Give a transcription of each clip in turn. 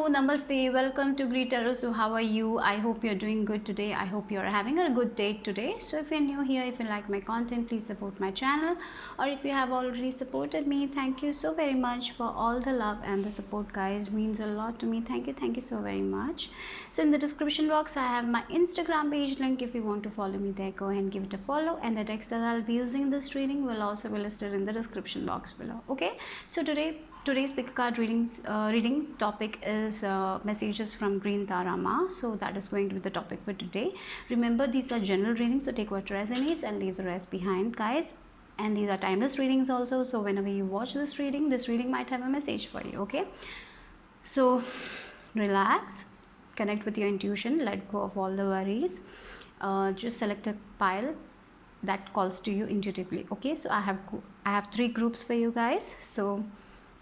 namaste. Welcome to Greet Tarot. So, how are you? I hope you're doing good today. I hope you're having a good day today. So, if you're new here, if you like my content, please support my channel. Or if you have already supported me, thank you so very much for all the love and the support, guys. Means a lot to me. Thank you so very much. So, in the description box, I have my Instagram page link. If you want to follow me there, go ahead and give it a follow. And the text that I'll be using in this reading will also be listed in the description box below. Okay. So, today's pick card reading topic is messages from Green Tarama. So that is going to be the topic for today. Remember, these are general readings, so take what resonates and leave the rest behind, guys. And these are timeless readings also, so whenever you watch this reading might have a message for you. Okay, so relax, connect with your intuition, let go of all the worries. Just select a pile that calls to you intuitively. Okay, so I have 3 groups for you guys. So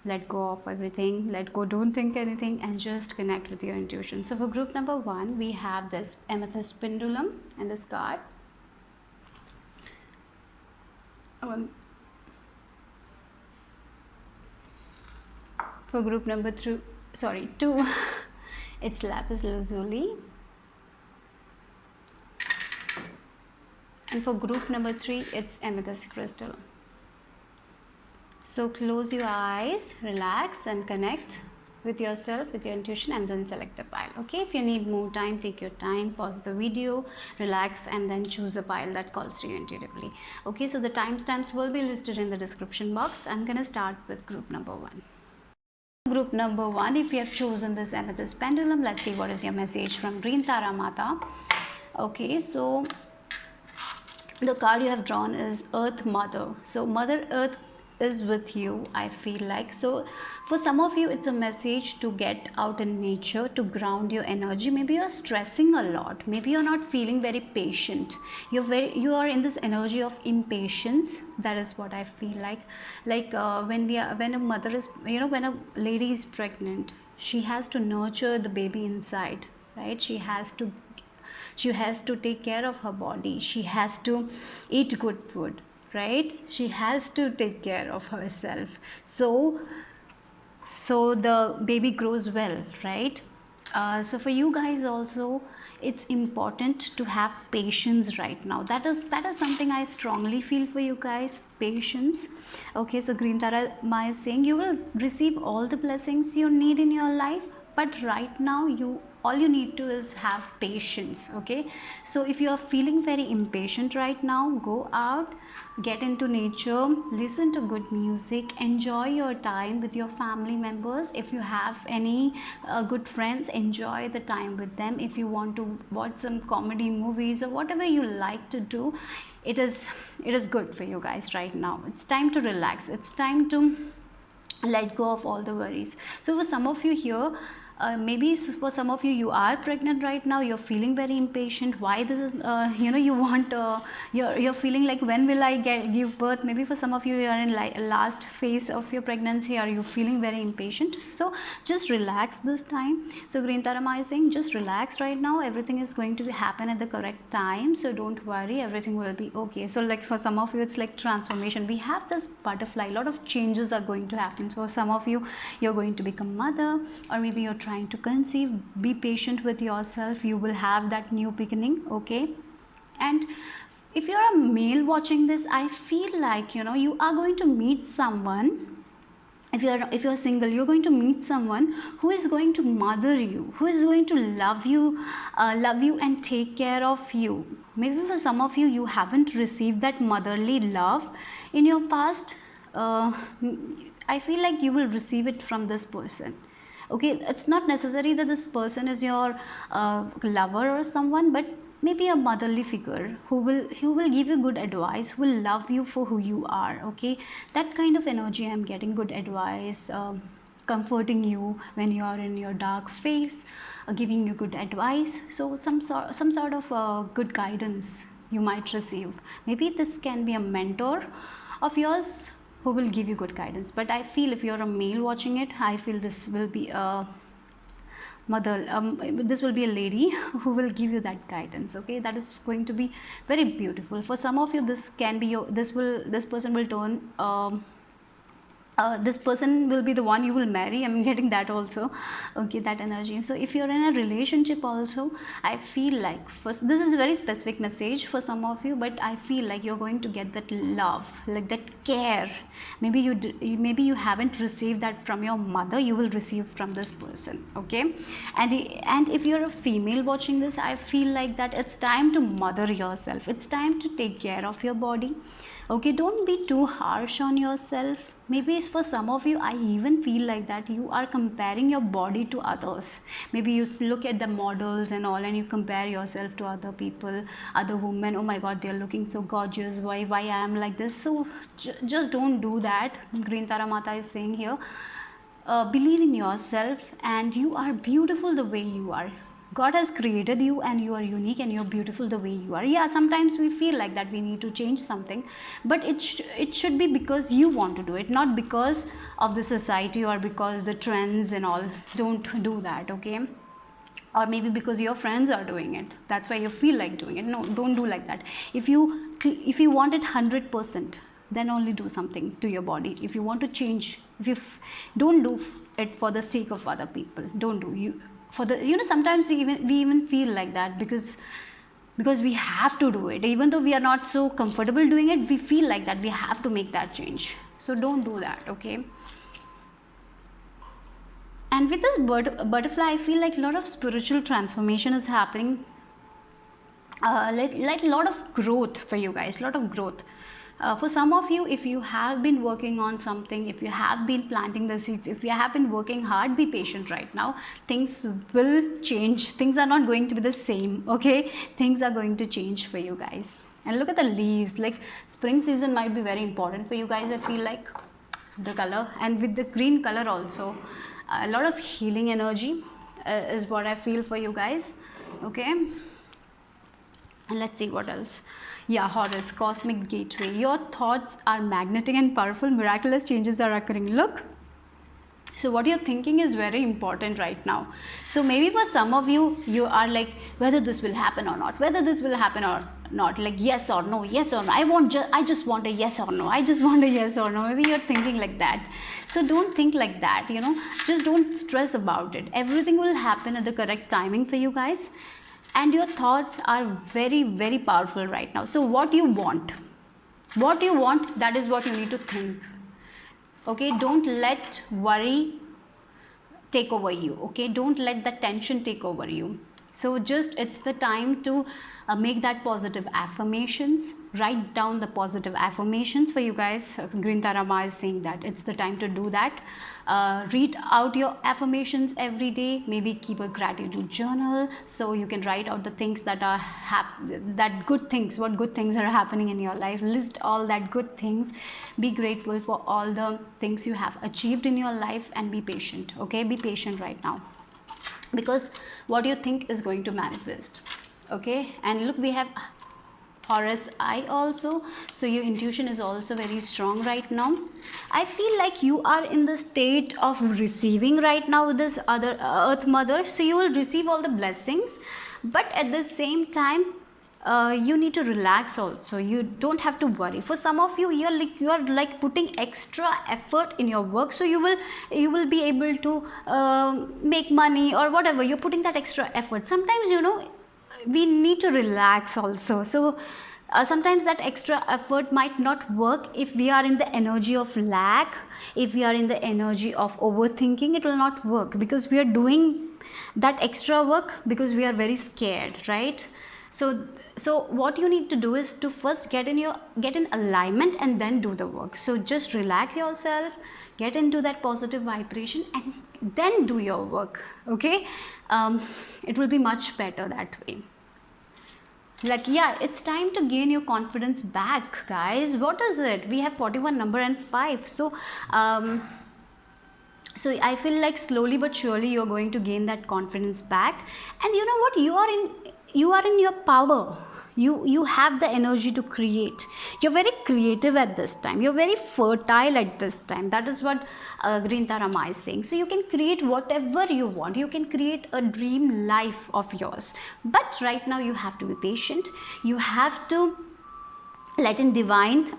let go of everything, let go, don't think anything, and just connect with your intuition. So for group number 1, we have this amethyst pendulum and this card. For group number 2, it's lapis lazuli. And for group number 3, it's amethyst crystal. So close your eyes, relax and connect with yourself, with your intuition, and then select a pile. Okay, if you need more time, take your time, pause the video, relax, and then choose a pile that calls to you intuitively. Okay, so the timestamps will be listed in the description box. I'm gonna start with group number 1. Group number 1, if you have chosen this amethyst pendulum, let's see what is your message from Green Tara Mata. Okay, so the card you have drawn is Earth Mother. So Mother Earth is with you, I feel like. So for some of you, it's a message to get out in nature, to ground your energy. Maybe you're stressing a lot, maybe you're not feeling very patient, you are in this energy of impatience. That is what I feel like when a mother is, when a lady is pregnant, she has to nurture the baby inside, right? She has to take care of her body, she has to eat good food, right? She has to take care of herself, so the baby grows well, right? So for you guys also, it's important to have patience right now. That is something I strongly feel for you guys, patience. Okay, so Green Tara Ma is saying you will receive all the blessings you need in your life, but right now all you need to is have patience. Okay, so if you are feeling very impatient right now, go out, get into nature, listen to good music, enjoy your time with your family members. If you have any good friends, enjoy the time with them. If you want to watch some comedy movies or whatever you like to do, it is good for you guys right now. It's time to relax, it's time to let go of all the worries. So for some of you here, maybe for some of you, you are pregnant right now, you're feeling very impatient. Why this is, you want, you're feeling like, when will I give birth? Maybe for some of you, you are in last phase of your pregnancy, or you're feeling very impatient. So just relax this time. So Green Tara Ma is saying, just relax right now, everything is going to happen at the correct time, so don't worry, everything will be okay. So like for some of you, it's like transformation. We have this butterfly, a lot of changes are going to happen. So some of you, you're going to become mother, or maybe you're trying to conceive. Be patient with yourself, you will have that new beginning. Okay, and if you're a male watching this, I feel like, you are going to meet someone. If you're single, you're going to meet someone who is going to mother you, who is going to love you and take care of you. Maybe for some of you, you haven't received that motherly love in your past. I feel like you will receive it from this person. Okay, it's not necessary that this person is your lover or someone, but maybe a motherly figure who will give you good advice, who will love you for who you are. Okay, that kind of energy I'm getting. Good advice, comforting you when you are in your dark phase, giving you good advice. So some sort of good guidance you might receive. Maybe this can be a mentor of yours who will give you good guidance. But I feel if you're a male watching it, I feel this will be a mother, this will be a lady who will give you that guidance. Okay, that is going to be very beautiful. For some of you, this can be your, this person will turn this person will be the one you will marry. I'm getting that also, okay, that energy. So if you're in a relationship also, I feel like first, this is a very specific message for some of you, but I feel like you're going to get that love, like that care. Maybe maybe you haven't received that from your mother, you will receive from this person, okay. And if you're a female watching this, I feel like that it's time to mother yourself, it's time to take care of your body, okay. Don't be too harsh on yourself. Maybe for some of you, I even feel like that you are comparing your body to others. Maybe you look at the models and all, and you compare yourself to other people, other women. Oh my god, they're looking so gorgeous, why I am like this? So just don't do that. Green Tara Mata is saying here, believe in yourself, and you are beautiful the way you are. God has created you, and you are unique, and you're beautiful the way you are. Yeah, sometimes we feel like that we need to change something, but it should be because you want to do it, not because of the society or because the trends and all. Don't do that, okay. Or maybe because your friends are doing it, that's why you feel like doing it. No, don't do like that. If you want it 100%, then only do something to your body. If you want to change, don't do it for the sake of other people. Don't do you for the, sometimes we even feel like that because we have to do it, even though we are not so comfortable doing it. We feel like that we have to make that change, so don't do that, okay. And with this butterfly, I feel like a lot of spiritual transformation is happening, like a lot of growth for you guys, a lot of growth. For some of you, if you have been working on something, if you have been planting the seeds, if you have been working hard, be patient right now. Things will change. Things are not going to be the same, okay? Things are going to change for you guys. And look at the leaves. Like spring season might be very important for you guys, I feel like, the color. And with the green color also, a lot of healing energy is what I feel for you guys, okay? And let's see what else. Yeah, Horus, cosmic gateway. Your thoughts are magnetic and powerful. Miraculous changes are occurring. Look. So what you're thinking is very important right now. So maybe for some of you, you are like, whether this will happen or not, whether this will happen or not, like yes or no, yes or no. I just want a yes or no. I just want a yes or no. Maybe you're thinking like that. So don't think like that, Just don't stress about it. Everything will happen at the correct timing for you guys. And your thoughts are very, very powerful right now. So what you want, that is what you need to think, okay. Don't let worry take over you, okay. Don't let the tension take over you. So just, it's the time to make that positive affirmations. Write down the positive affirmations for you guys. Green Tarama is saying that it's the time to do that. Read out your affirmations every day. Maybe keep a gratitude journal, so you can write out the things that are good things, what good things are happening in your life. List all that good things. Be grateful for all the things you have achieved in your life, and be patient, okay. Be patient right now, because what you think is going to manifest, okay. And look, we have Horus I also, so your intuition is also very strong right now. I feel like you are in the state of receiving right now with this other earth mother, so you will receive all the blessings, but at the same time you need to relax also. You don't have to worry. For some of you, you are like putting extra effort in your work, so you will be able to make money or whatever. You're putting that extra effort. Sometimes we need to relax also. So sometimes that extra effort might not work if we are in the energy of lack. If we are in the energy of overthinking, it will not work, because we are doing that extra work because we are very scared, right? So what you need to do is to first get in alignment and then do the work. So just relax yourself, get into that positive vibration, and then do your work, okay. It will be much better that way. Like, yeah, it's time to gain your confidence back, guys. What is it? We have 41 number and 5. So I feel like slowly but surely you're going to gain that confidence back. And you know what? You are in your power. You have the energy to create. You're very creative at this time. You're very fertile at this time. That is what Green Tarama is saying. So you can create whatever you want. You can create a dream life of yours. But right now you have to be patient. You have to let in divine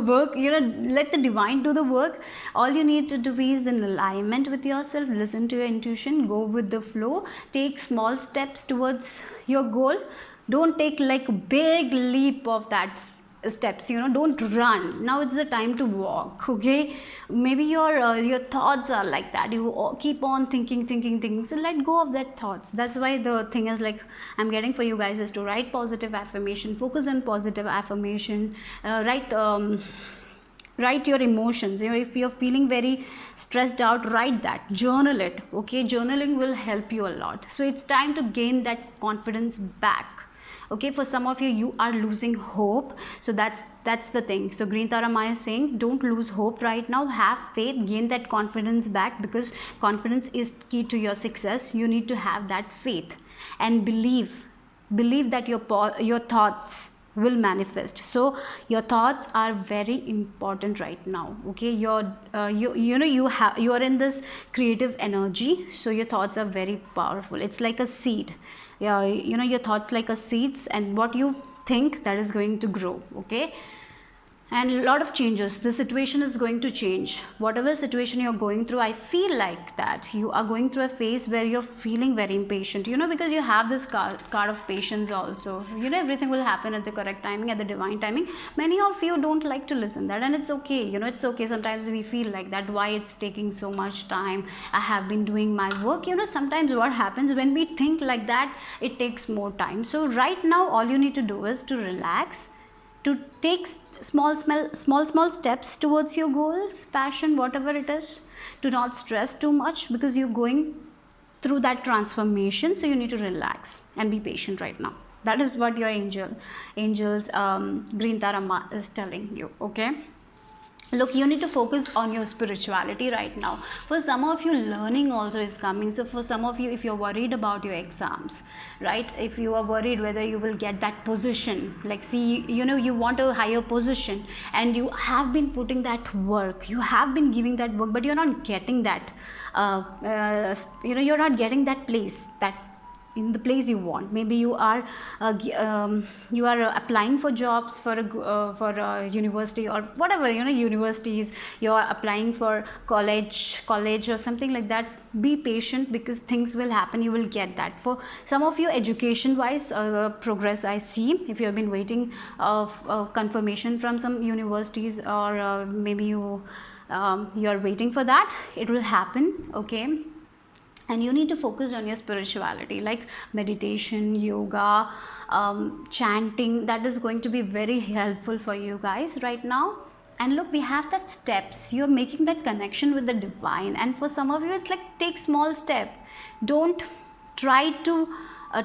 work, let the divine do the work. All you need to do is in alignment with yourself, listen to your intuition, go with the flow, take small steps towards your goal. Don't take like a big leap of that steps, don't run. Now it's the time to walk. Okay, maybe your thoughts are like that, you keep on thinking, so let go of that thoughts. That's why the thing is like I'm getting for you guys is to write positive affirmation, focus on positive affirmation, write your emotions. If you're feeling very stressed out, write that, journal it. Okay, journaling will help you a lot. So it's time to gain that confidence back. Okay, for some of you, you are losing hope. So that's the thing. So Green Tara Maya is saying, don't lose hope right now. Have faith, gain that confidence back, because confidence is key to your success. You need to have that faith and believe that your thoughts will manifest. So your thoughts are very important right now. Okay, you are in this creative energy, so your thoughts are very powerful. It's like a seed. Yeah, your thoughts like a seeds, and what you think, that is going to grow. Okay, and a lot of changes, the situation is going to change. Whatever situation you're going through, I feel like that you are going through a phase where you're feeling very impatient, because you have this card of patience also. Everything will happen at the correct timing, at the divine timing. Many of you don't like to listen that, and it's okay. It's okay. Sometimes we feel like that, why it's taking so much time, I have been doing my work. Sometimes what happens when we think like that, it takes more time. So right now all you need to do is to relax, to take small steps towards your goals, passion, whatever it is. Do not stress too much, because you're going through that transformation. So you need to relax and be patient right now. That is what your angels Green Tara is telling you. Okay, look, you need to focus on your spirituality right now. For some of you, learning also is coming. So for some of you, if you're worried about your exams, right, if you are worried whether you will get that position, like, see, you want a higher position, and you have been putting that work, you have been giving that work, but you're not getting that you're not getting that place, that in the place you want. Maybe you are applying for jobs for a university, or whatever, universities, you are applying for college or something like that. Be patient, because things will happen, you will get that. For some of you, education wise, progress I see. If you have been waiting of confirmation from some universities, or maybe you are waiting for that, it will happen. Okay, and you need to focus on your spirituality, like meditation, yoga, chanting. That is going to be very helpful for you guys right now. And look, we have that steps, you're making that connection with the divine. And for some of you, it's like, take small step. Don't try to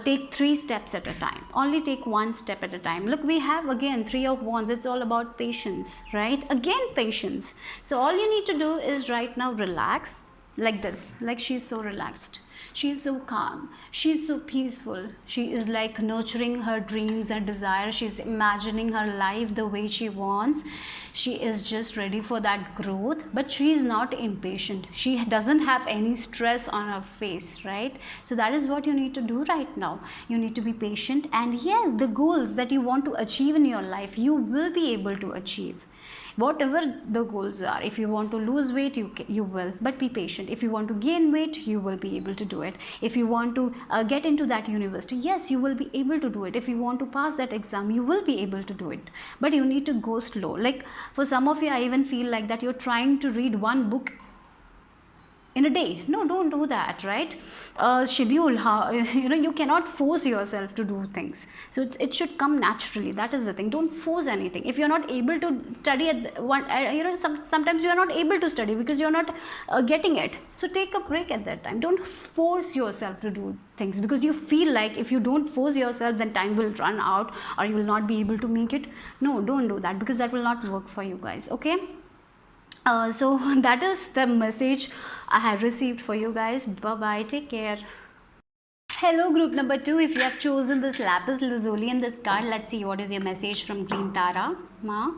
take 3 steps at a time, only take 1 step at a time. Look, we have again 3 of wands. It's all about patience, right? Again, patience. So all you need to do is right now relax, like this, like she's so relaxed, she's so calm, she's so peaceful, she is like nurturing her dreams and desires, she's imagining her life the way she wants, she is just ready for that growth. But she is not impatient, she doesn't have any stress on her face, right? So that is what you need to do right now. You need to be patient, and yes, the goals that you want to achieve in your life, you will be able to achieve. Whatever the goals are, if you want to lose weight, you will, but be patient. If you want to gain weight, you will be able to do it. If you want to get into that university, yes, you will be able to do it. If you want to pass that exam, you will be able to do it, but you need to go slow. Like, for some of you, I even feel like that you're trying to read 1 book in a day. No, don't do that, right? Schedule how, you cannot force yourself to do things. So it should come naturally. That is the thing. Don't force anything. If you're not able to study at one, sometimes you are not able to study because you're not getting it. So take a break at that time. Don't force yourself to do things because you feel like if you don't force yourself, then time will run out or you will not be able to make it. No, don't do that, because that will not work for you guys. Okay, so that is the message I have received for you guys. Bye bye, take care. Hello group number 2, if you have chosen this lapis lazuli in this card, let's see what is your message from Green Tara Ma.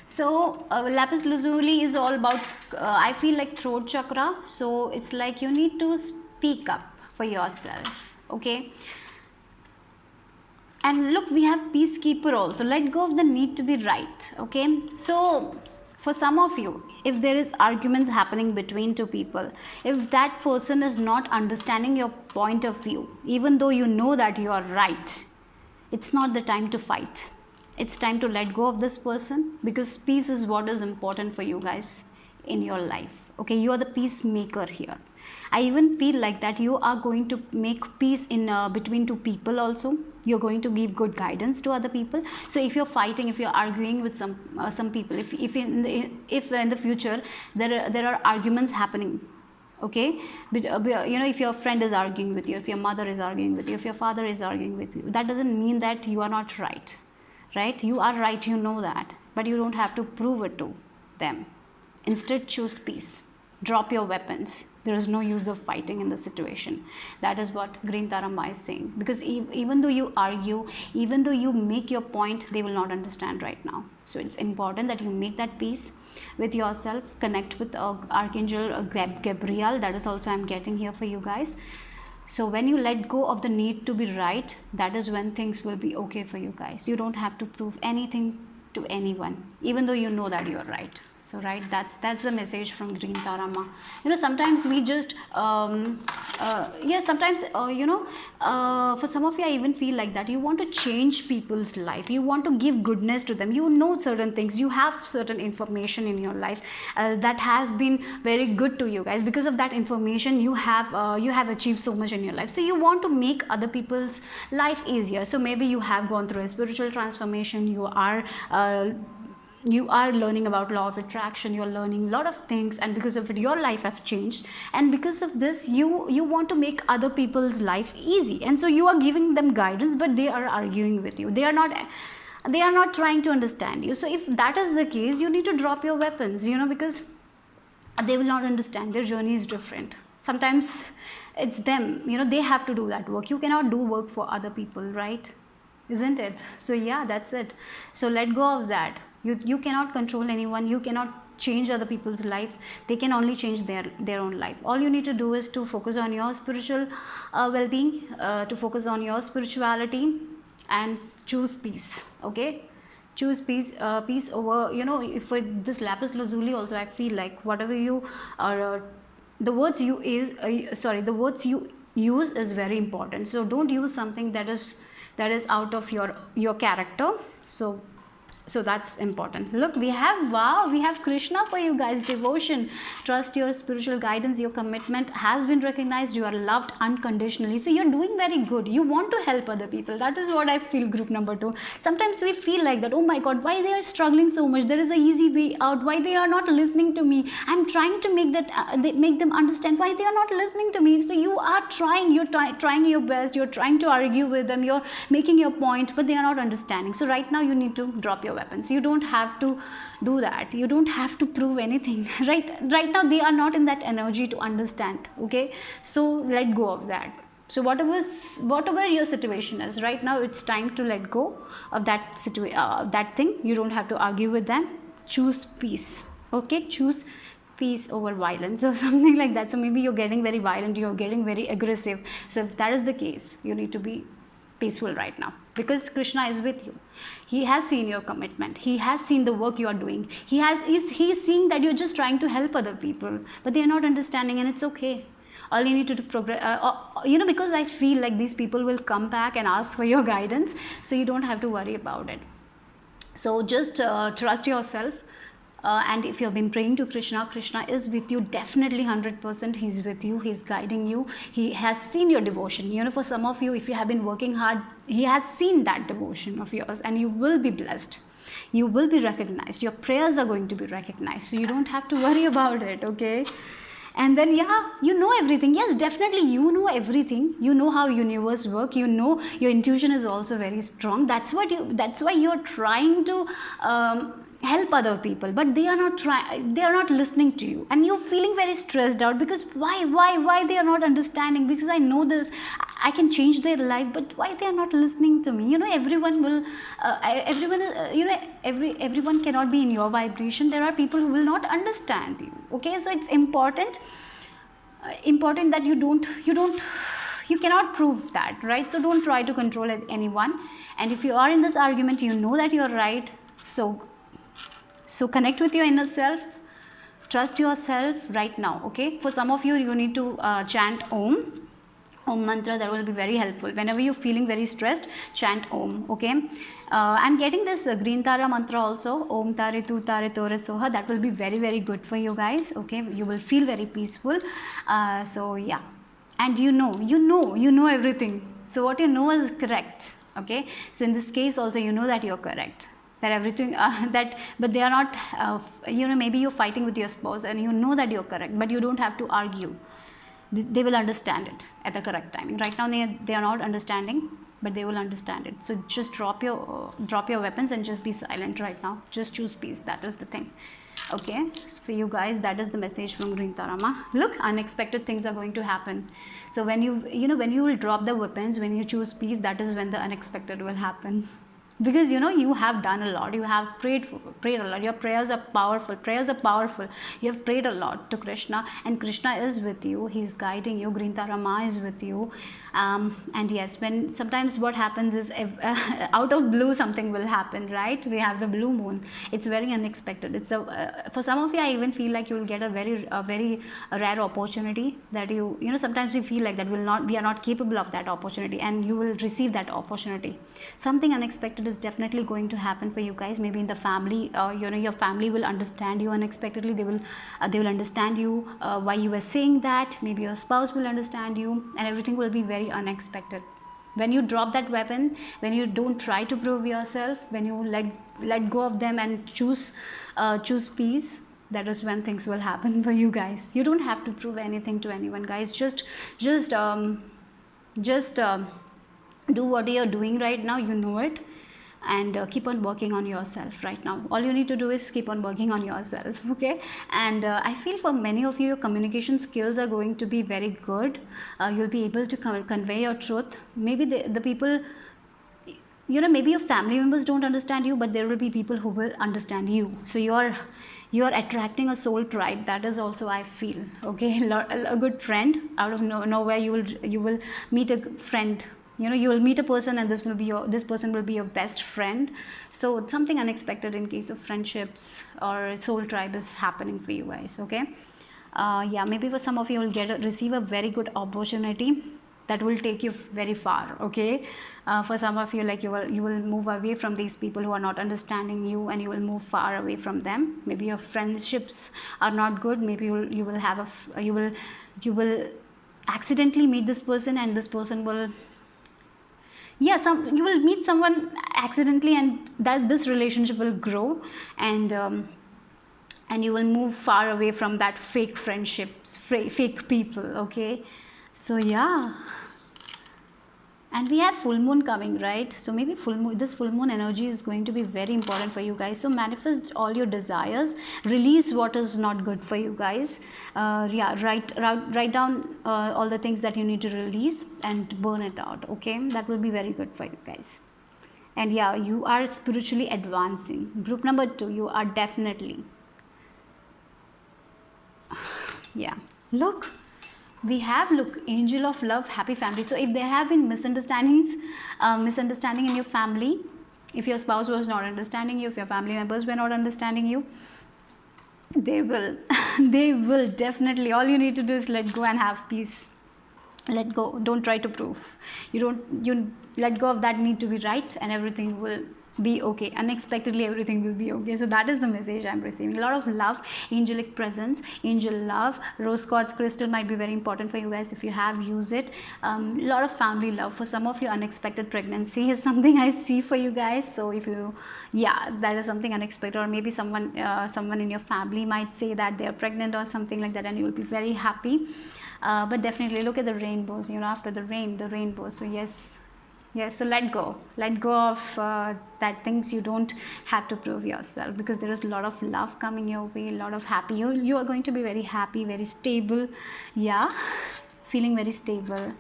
So lapis lazuli is all about I feel like throat chakra. So it's like you need to speak up for yourself. Okay, And look, we have peacekeeper also. Let go of the need to be right. Okay, so for some of you, if there is arguments happening between two people, if that person is not understanding your point of view, even though you know that you are right, it's not the time to fight. It's time to let go of this person, because peace is what is important for you guys in your life. Okay, you are the peacemaker here. I even feel like that you are going to make peace in between two people also. You're going to give good guidance to other people. So if you're fighting, if you're arguing with some people, if in the future there are arguments happening, okay, but, if your friend is arguing with you, if your mother is arguing with you, if your father is arguing with you, that doesn't mean that you are not right. Right, you are right, you know that, but you don't have to prove it to them. Instead, choose peace. Drop your weapons. There is no use of fighting in the situation. That is what Green Tarama is saying. Because even though you argue, even though you make your point, they will not understand right now. So it's important that you make that peace with yourself. Connect with Archangel Gabriel. That is also I'm getting here for you guys. So when you let go of the need to be right, that is when things will be okay for you guys. You don't have to prove anything to anyone, even though you know that you are right. So right, that's the message from Green Tarama. Sometimes we just sometimes for some of you, I even feel like that you want to change people's life, you want to give goodness to them. You know certain things, you have certain information in your life that has been very good to you guys. Because of that information, you have achieved so much in your life, so you want to make other people's life easier. So maybe you have gone through a spiritual transformation, you are learning about law of attraction, you're learning a lot of things, and because of it your life has changed, and because of this you want to make other people's life easy, and so you are giving them guidance, but they are arguing with you, they are not trying to understand you. So if that is the case, you need to drop your weapons, because they will not understand, their journey is different. Sometimes it's them, they have to do that work. You cannot do work for other people, right? Isn't it? So yeah, that's it. So let go of that. You cannot control anyone, you cannot change other people's life, they can only change their own life. All you need to do is to focus on your spiritual well-being, to focus on your spirituality, and choose peace. Okay, choose peace over, if with this lapis lazuli also, I feel like whatever you are the words you use is very important. So don't use something that is out of your character. So that's important. Look, we have Krishna for you guys. Devotion. Trust your spiritual guidance. Your commitment has been recognized. You are loved unconditionally. So you're doing very good. You want to help other people. That is what I feel, group number 2. Sometimes we feel like that, oh my God, why they are struggling so much? There is a easy way out. Why they are not listening to me? I'm trying to make them understand why they are not listening to me. So you are trying. You're trying your best. You're trying to argue with them. You're making your point, but they are not understanding. So right now you need to drop your weapons. You don't have to do that. You don't have to prove anything. Right now they are not in that energy to understand. Okay, so let go of that. So whatever your situation is right now, it's time to let go of that thing. You don't have to argue with them. Choose peace. Okay, choose peace over violence or something like that. So maybe you're getting very violent, you're getting very aggressive. So if that is the case, you need to be peaceful right now, because Krishna is with you. He has seen your commitment. He has seen the work you are doing. He's seeing that you're just trying to help other people, but they are not understanding, and it's okay. All you need to do progress, because I feel like these people will come back and ask for your guidance, so you don't have to worry about it. So just trust yourself. And if you have been praying to Krishna, Krishna is with you, definitely 100%. He's with you, he's guiding you. He has seen your devotion. For some of you, if you have been working hard, he has seen that devotion of yours, and you will be blessed. You will be recognized. Your prayers are going to be recognized, so you don't have to worry about it. Okay. And then you know everything. Yes, definitely you know everything. You know how universe work. Your intuition is also very strong. That's why you're trying to help other people, but they are not listening to you, and you're feeling very stressed out, because why they are not understanding, because I know this, I can change their life, but why they are not listening to me? Everyone cannot be in your vibration. There are people who will not understand you. Okay, so it's important that you don't you cannot prove that, right? So don't try to control anyone. And if you are in this argument, you know that you're right. So connect with your inner self, trust yourself right now. Okay, for some of you, you need to chant Om mantra. That will be very helpful. Whenever you're feeling very stressed, chant Om. Okay, I'm getting this green Tara mantra also, Om Tare Tu Tare Tore Soha. That will be very, very good for you guys. Okay, you will feel very peaceful. So yeah, and you know everything. So what you know is correct. Okay, so in this case also, you know that you're correct, that everything but they are not, maybe you're fighting with your spouse and you know that you're correct, but you don't have to argue. They will understand it at the correct timing. Right now they are not understanding, but they will understand it. So just drop your weapons and just be silent right now. Just choose peace. That is the thing. Okay, so for you guys, that is the message from Green Tarama. Look, unexpected things are going to happen. So when when you will drop the weapons, when you choose peace, that is when the unexpected will happen. Because you have done a lot, you have prayed a lot, your prayers are powerful, you have prayed a lot to Krishna, and Krishna is with you, he is guiding you, Green Tarama is with you. And yes, when sometimes what happens is out of blue something will happen, right? We have the blue moon, it's very unexpected. It's for some of you, I even feel like you will get a very rare opportunity that sometimes you feel like that we are not capable of that opportunity, and you will receive that opportunity. Something unexpected is definitely going to happen for you guys. Maybe in the family, your family will understand you unexpectedly. They will understand you why you were saying that. Maybe your spouse will understand you, and everything will be very unexpected. When you drop that weapon, when you don't try to prove yourself, when you let go of them and choose peace, that is when things will happen for you guys. You don't have to prove anything to anyone, guys. Just do what you're doing right now. You know it, and keep on working on yourself right now. All you need to do is keep on working on yourself. Okay, and I feel for many of you, your communication skills are going to be very good. You'll be able to convey your truth. Maybe the people, maybe your family members don't understand you, but there will be people who will understand you. So you're attracting a soul tribe. That is also, I feel. Okay, a good friend out of nowhere. You will meet a friend. You will meet a person, and this person will be your best friend. So something unexpected in case of friendships or soul tribe is happening for you guys. Okay, yeah, maybe for some of you, will receive a very good opportunity that will take you very far. Okay, for some of you, like you will move away from these people who are not understanding you, and you will move far away from them. Maybe your friendships are not good. Maybe you will accidentally meet this person, and this person will, you will meet someone accidentally, and that this relationship will grow, and you will move far away from that fake friendships, fake people. Okay, so yeah. And we have full moon coming, right? So maybe this full moon energy is going to be very important for you guys. So manifest all your desires, release what is not good for you guys. Write down all the things that you need to release and burn it out. Okay, that will be very good for you guys. And yeah, you are spiritually advancing. Group number 2, you are definitely, yeah, look, we have, angel of love, happy family. So if there have been misunderstanding in your family, if your spouse was not understanding you, if your family members were not understanding you, they will they will definitely. All you need to do is let go and have peace. Let go. Don't try to prove. You let go of that need to be right, and everything will be okay. Unexpectedly, everything will be okay. So that is the message I'm receiving. A lot of love, angelic presence, angel love. Rose quartz crystal might be very important for you guys if you have used it. A lot of family love. For some of you, unexpected pregnancy is something I see for you guys. So if you, that is something unexpected, or maybe someone in your family might say that they are pregnant or something like that, and you will be very happy. But definitely look at the rainbows. After the rainbows. So yes, so let go of that things you don't have to prove yourself, because there is a lot of love coming your way, a lot of happy. You are going to be very happy, very stable. Feeling very stable.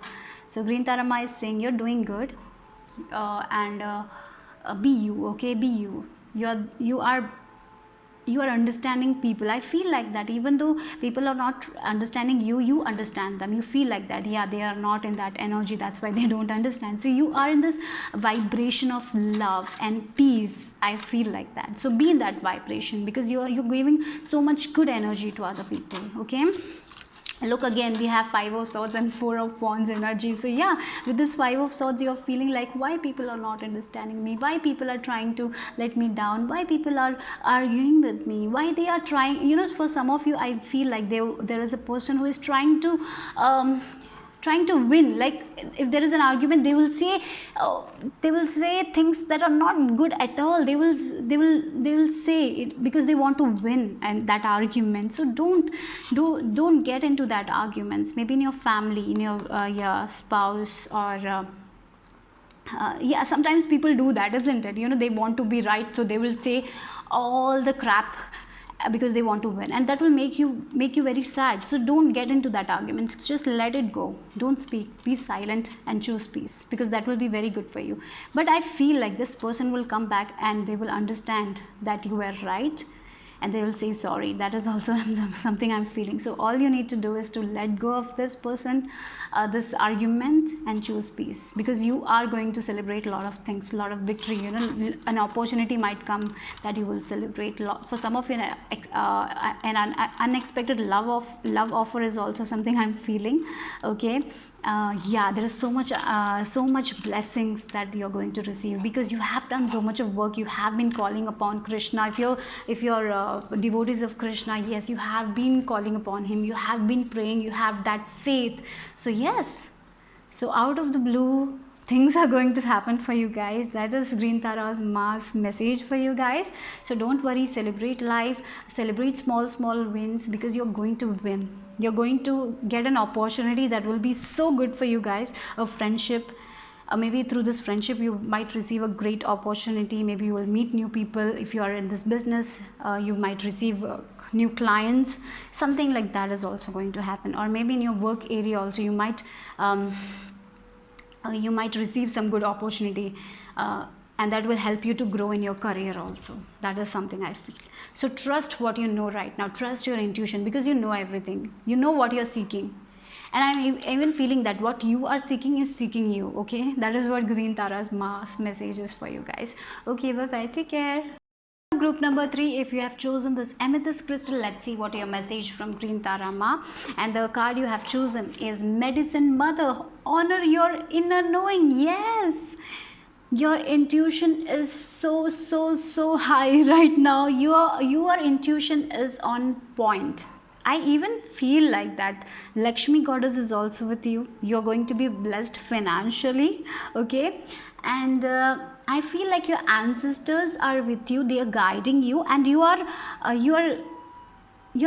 So Green Tarama is saying you're doing good, and be you. Okay, be you. You are you are understanding people. I feel like that even though people are not understanding you, you understand them. You feel like that, yeah, they are not in that energy, that's why they don't understand. So you are in this vibration of love and peace. I feel like that. So be in that vibration, because you're giving so much good energy to other people. Okay, look, again we have 5 of swords and 4 of wands energy. So yeah, with this 5 of swords, you're feeling like, why people are not understanding me, why people are trying to let me down, why people are arguing with me, why they are trying, for some of you, I feel like there is a person who is trying to win. Like, if there is an argument, they will say things that are not good at all. They will say it because they want to win and that argument. So don't get into that arguments, maybe in your family, in your spouse, or yeah, sometimes people do that, isn't it? They want to be right, so they will say all the crap because they want to win, and that will make you very sad. So don't get into that argument, just let it go. Don't speak, be silent and choose peace, because that will be very good for you. But I feel like this person will come back and they will understand that you were right, and they will say sorry. That is also something I'm feeling. So all you need to do is to let go of this person, this argument, and choose peace, because you are going to celebrate a lot of things, a lot of victory. An opportunity might come that you will celebrate a lot. For some of you, an unexpected love offer is also something I'm feeling. Okay, yeah, there is so much blessings that you're going to receive, because you have done so much of work. You have been calling upon Krishna. If you're devotees of Krishna, yes, you have been calling upon him, you have been praying, you have that faith. So yes, so out of the blue, things are going to happen for you guys. That is Green Tara's mass message for you guys. So don't worry, celebrate life, celebrate small wins, because you're going to win. You're going to get an opportunity that will be so good for you guys, a friendship. Maybe through this friendship you might receive a great opportunity. Maybe you will meet new people. If you are in this business, you might receive new clients. Something like that is also going to happen. Or maybe in your work area also, you might receive some good opportunity, and that will help you to grow in your career also. That is something I feel. So trust what you know right now. Trust your intuition, because you know everything. You know what you're seeking. And I'm even feeling that what you are seeking is seeking you. Okay, that is what Green Tara's mass message is for you guys. Okay, bye bye, take care. Group number 3, if you have chosen this amethyst crystal, let's see what your message from Green Tara Ma. And the card you have chosen is Medicine Mother. Honor your inner knowing. Yes, your intuition is so high right now. Your intuition is on point. I even feel like that Lakshmi goddess is also with you. You're going to be blessed financially. Okay, and I feel like your ancestors are with you. They are guiding you, and you're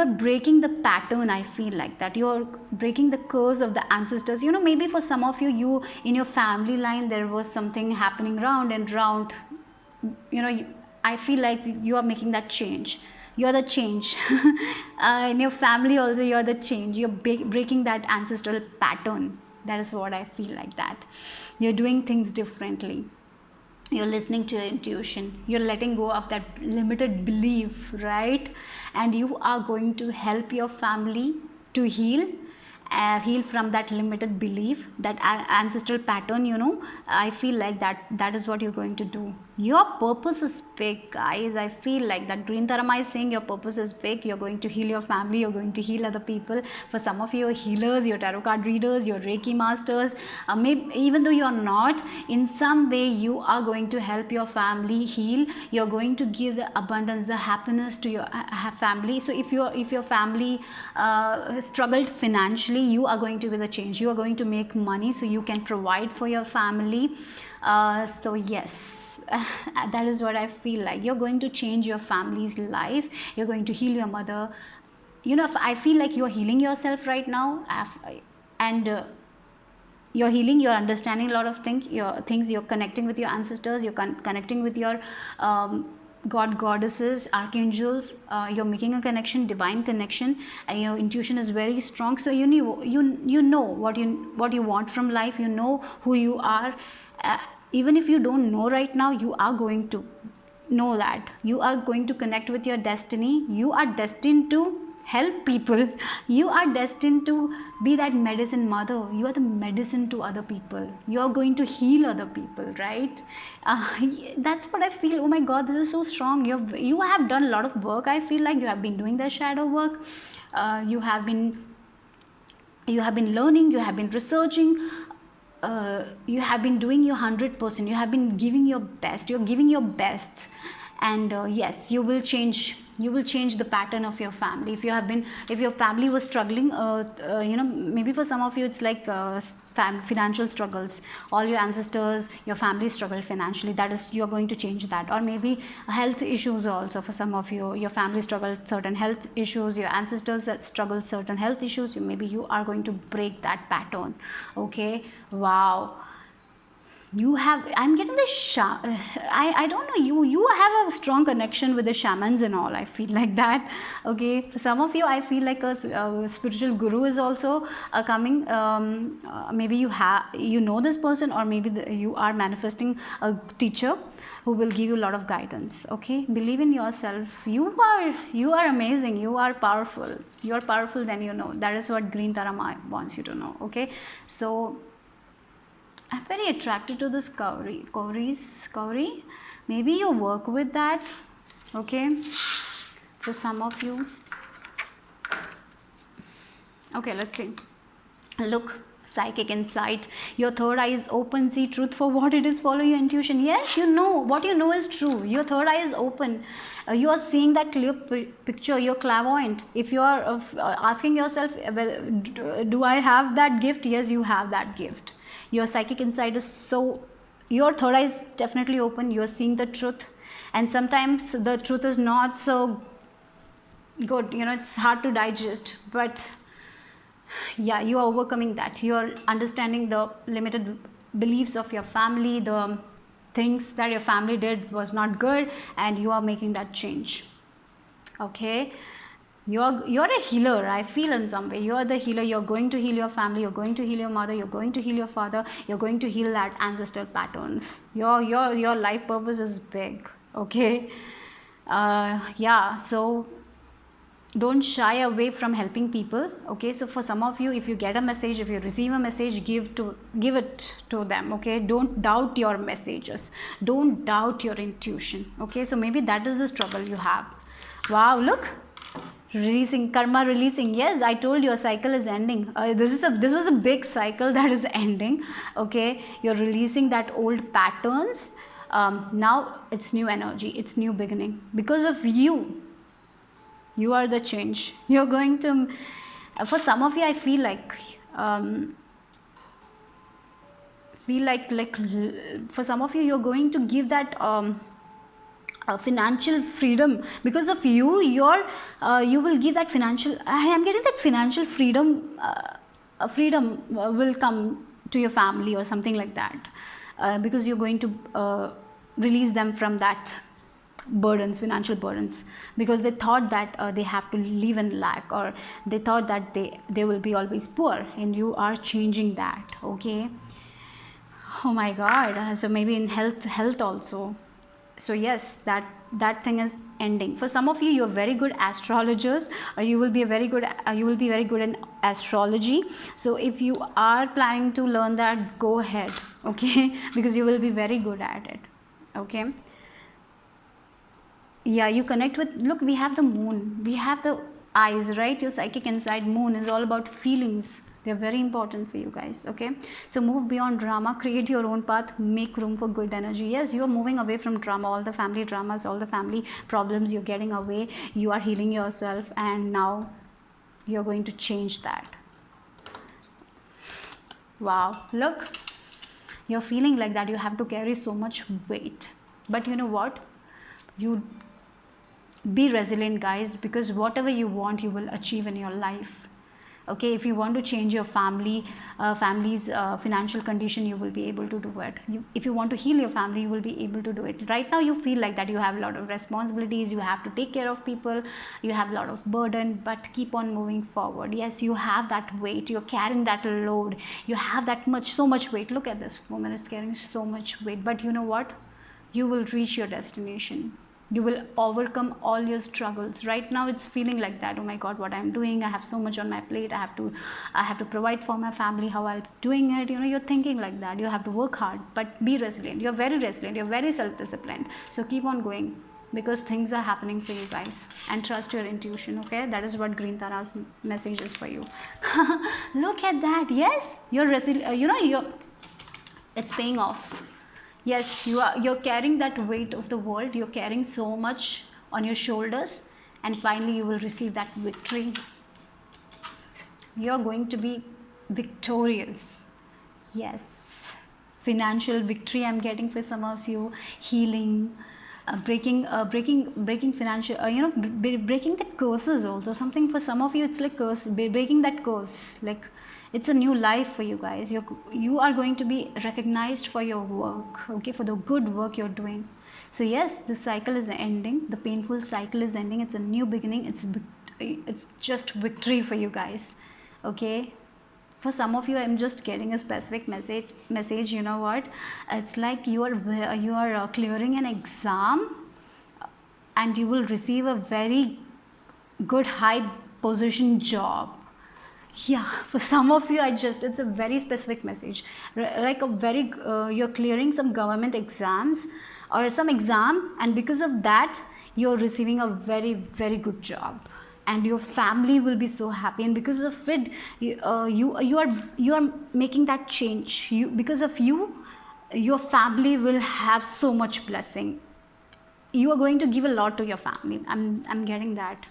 breaking the pattern. I feel like that you're breaking the curse of the ancestors. Maybe for some of you in your family line, there was something happening round and round. I feel like you are making that change. You're the change. In your family also, you're the change. You're breaking that ancestral pattern. That is what I feel like that. You're doing things differently. You're listening to your intuition. You're letting go of that limited belief, right? And you are going to help your family to heal from that limited belief, that ancestral pattern. I feel like that is what you're going to do. Your purpose is big, guys. I feel like that Green Tara Ma is saying your purpose is big. You're going to heal your family. You're going to heal other people. For some of you, healers, your tarot card readers, your Reiki masters, maybe even though you're not, in some way you are going to help your family heal. You're going to give the abundance, the happiness to your family. So if your family struggled financially, you are going to be the change. You are going to make money so you can provide for your family. So yes, that is what I feel like. You're going to change your family's life. You're going to heal your mother. I feel like you're healing yourself right now, and you're healing, you're understanding a lot of things. You're connecting with your ancestors. You're connecting with your goddesses, archangels. You're making a connection, divine connection, and your intuition is very strong. So you know what you want from life. You know who you are. Even if you don't know right now, you are going to. know that you are going to connect with your destiny. You are destined to help people. You are destined to be that medicine mother. You are the medicine to other people. You are going to heal other people, right? uh, that's what I feel. Oh my god, this is so strong. You have done a lot of work. I feel like you have been doing the shadow work. You have been learning, you have been researching, you have been doing your 100%, you have been giving your best, you're giving your best. And yes, you will change the pattern of your family. If your family was struggling, maybe for some of you it's like financial struggles. All your ancestors, your family struggled financially. That is, you're going to change that. Or maybe health issues also. For some of you, your family struggled certain health issues, your ancestors struggled certain health issues. Maybe you are going to break that pattern. Okay, wow. I'm getting this I don't know, you have a strong connection with the shamans and all. I feel like that. Okay, for some of you I feel like a spiritual guru is also coming. Maybe you know this person, or maybe you are manifesting a teacher who will give you a lot of guidance. Okay, believe in yourself. You are amazing. You are powerful. You are powerful than you know. That is what Green Tarama wants you to know. Okay, so I'm very attracted to this cowrie. Maybe you work with that. Okay, for some of you. Okay, let's see. Look, psychic insight. Your third eye is open. See truth for what it is. Follow your intuition. Yes, you know what you know is true. Your third eye is open. You are seeing that clear picture. You're clairvoyant. If you are asking yourself, well, do I have that gift? Yes, you have that gift. Your psychic insight is your third eye is definitely open. You are seeing the truth, and sometimes the truth is not so good. It's hard to digest, but yeah, you are overcoming that. You are understanding the limited beliefs of your family, the things that your family did was not good, and you are making that change. Okay, you're a healer. I feel in some way you're the healer. You're going to heal your family, you're going to heal your mother, you're going to heal your father, you're going to heal that ancestral patterns. Your life purpose is big. Okay, yeah, so don't shy away from helping people. Okay, so for some of you, if you get a message, if you receive a message, give it to them. Okay, don't doubt your messages, don't doubt your intuition. Okay, so maybe that is the struggle you have. Wow, look, releasing karma, releasing. Yes, I told you a cycle is ending. This was a big cycle that is ending. Okay, you're releasing that old patterns. Now it's new energy, it's new beginning. Because of you are the change. You're going to, for some of you, I feel like for some of you, you're going to give that financial freedom. Because of you will give that financial, I am getting that financial freedom. Freedom will come to your family or something like that, because you're going to release them from that burdens, financial burdens, because they thought that they have to live in lack, or they thought that they will be always poor, and you are changing that. Okay, oh my god. So maybe in health also. So yes, that thing is ending. For some of you, you're very good astrologers, or you will be very good in astrology. So if you are planning to learn that, go ahead. Okay, because you will be very good at it. Okay, yeah, you connect with, look, we have the moon, we have the eyes, right? Your psychic insight, moon, is all about feelings. They're very important for you guys. Okay, so move beyond drama, create your own path, make room for good energy. Yes, you're moving away from drama, all the family dramas, all the family problems. You're getting away, you are healing yourself, and now you're going to change that. Wow, look, you're feeling like that you have to carry so much weight, but you know what, you be resilient, guys, because whatever you want, you will achieve in your life. Okay, if you want to change your family's financial condition, you will be able to do it. If you want to heal your family, you will be able to do it. Right now you feel like that you have a lot of responsibilities, you have to take care of people, you have a lot of burden, but keep on moving forward. Yes, you have that weight, you're carrying that load, you have that so much weight. Look at this woman, is carrying so much weight, but you know what, you will reach your destination. You will overcome all your struggles. Right now it's feeling like that, oh my god, what I'm doing, I have so much on my plate, I have to provide for my family, how I'm doing it, you know, you're thinking like that. You have to work hard, but be resilient. You're very resilient, you're very self-disciplined, so keep on going, because things are happening for you guys, and trust your intuition. Okay, that is what Green Tara's message is for you. Look at that. Yes, you're resilient, you know, it's paying off. Yes, you're carrying that weight of the world, you're carrying so much on your shoulders, and finally you will receive that victory. You're going to be victorious. Yes, financial victory I'm getting for some of you, healing, breaking financial, breaking that curses also. Something for some of you, it's like curse, breaking that curse, like it's a new life for you guys. You are going to be recognized for your work, okay, for the good work you're doing. So yes, the cycle is ending, the painful cycle is ending, it's a new beginning, it's just victory for you guys, okay. For some of you, I'm just getting a specific message. You know what, it's like you are clearing an exam, and you will receive a very good high position job. Yeah, for some of you, it's a very specific message, like a very you're clearing some government exams or some exam, and because of that you're receiving a very, very good job, and your family will be so happy, and because of it you are making that change. Because of you, your family will have so much blessing. You are going to give a lot to your family. I'm getting that.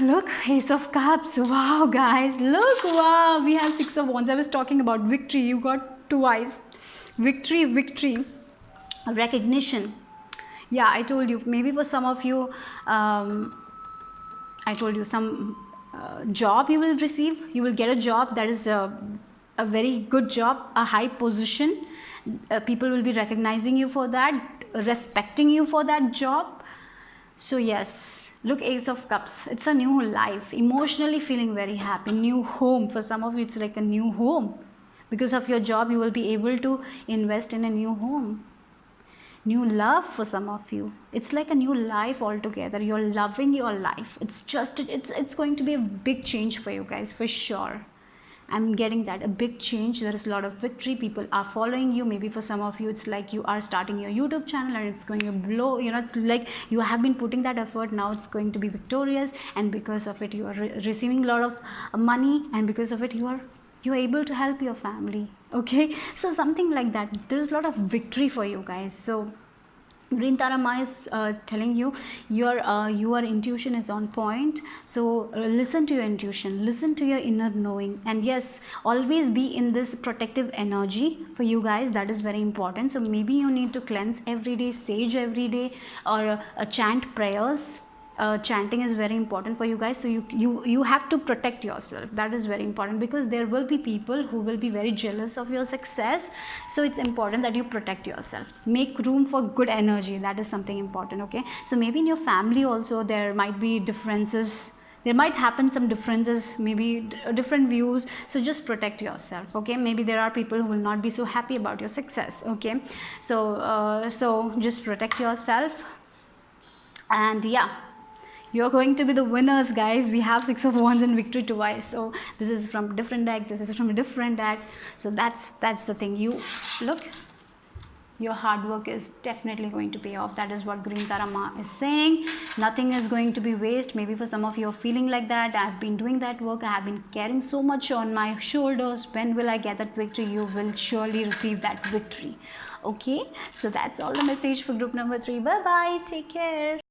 Look, Ace of Cups. Wow, guys, look. Wow, we have Six of Wands. I was talking about victory, you got twice. Victory, recognition. Yeah, I told you, maybe for some of you, I told you some job you will receive. You will get a job that is a very good job, a high position. People will be recognizing you for that, respecting you for that job. So yes, look, Ace of Cups, it's a new life, emotionally feeling very happy, new home. For some of you, it's like a new home. Because of your job, you will be able to invest in a new home. New love for some of you. It's like a new life altogether. You're loving your life. It's going to be a big change for you guys, for sure. I'm getting that, a big change. There is a lot of victory. People are following you. Maybe for some of you, it's like you are starting your YouTube channel and it's going to blow. You know, it's like you have been putting that effort. Now it's going to be victorious, and because of it, you are receiving a lot of money, and because of it, you're able to help your family. Okay, so something like that. There's a lot of victory for you guys. So Green Tara Ma is telling you your intuition is on point. So listen to your intuition, listen to your inner knowing, and yes, always be in this protective energy for you guys. That is very important. So maybe you need to cleanse every day, sage every day, or chant prayers. Chanting is very important for you guys. So you have to protect yourself. That is very important, because there will be people who will be very jealous of your success. So it's important that you protect yourself, make room for good energy. That is something important. Okay, so maybe in your family also there might be differences, there might happen some differences, maybe different views. So just protect yourself. Okay, maybe there are people who will not be so happy about your success. Okay, so just protect yourself. And yeah, you're going to be the winners, guys. We have Six of Wands and victory twice. So this is from a different deck, this is from a different deck. So that's the thing. You look, your hard work is definitely going to pay off. That is what Green Tara Ma is saying. Nothing is going to be waste. Maybe for some of you are feeling like that. I've been doing that work, I have been carrying so much on my shoulders. When will I get that victory? You will surely receive that victory. Okay, so that's all the message for group number 3. Bye bye, take care.